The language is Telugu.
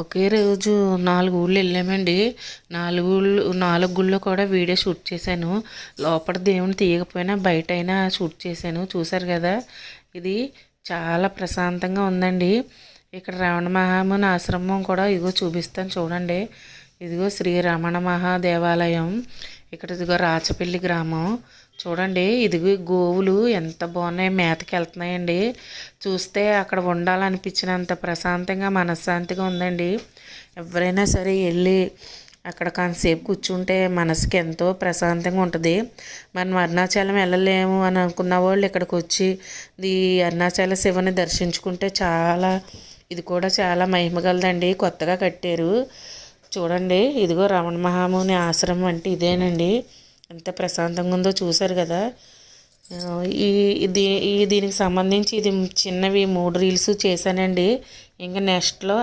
ఒకే రోజు 4 ఊళ్ళు వెళ్ళామండి. 4 గుళ్ళు కూడా వీడియో షూట్ చేశాను. లోపల దేవుని తీయకపోయినా బయటైనా షూట్ చేశాను. చూశారు కదా, ఇది చాలా ప్రశాంతంగా ఉందండి. ఇక్కడ రమణ మహాముని ఆశ్రమం కూడా ఇదిగో చూపిస్తాను చూడండి. ఇదిగో శ్రీ రమణ మహాదేవాలయం. ఇక్కడ ఇదిగో రాచపల్లి గ్రామం చూడండి. ఇదిగో గోవులు ఎంత బాగున్నాయి, మేతకి వెళ్తున్నాయండి. చూస్తే అక్కడ ఉండాలనిపించినంత ప్రశాంతంగా మనశ్శాంతిగా ఉందండి. ఎవరైనా సరే వెళ్ళి అక్కడ కాసేపు కూర్చుంటే మనసుకి ఎంతో ప్రశాంతంగా ఉంటుంది. మనం అరుణాచలం వెళ్ళలేము అని అనుకున్న వాళ్ళు ఇక్కడికి వచ్చి ఈ అరుణాచల శివని దర్శించుకుంటే ఇది కూడా చాలా మహిమగలదండి. కొత్తగా కట్టారు చూడండి. ఇదిగో రమణ మహాముని ఆశ్రమం అంటే ఇదేనండి. ఎంత ప్రశాంతంగా ఉందో చూశారు కదా. దీనికి సంబంధించి ఇది చిన్నవి 3 రీల్స్ చేశానండి. ఇంకా నెక్స్ట్లో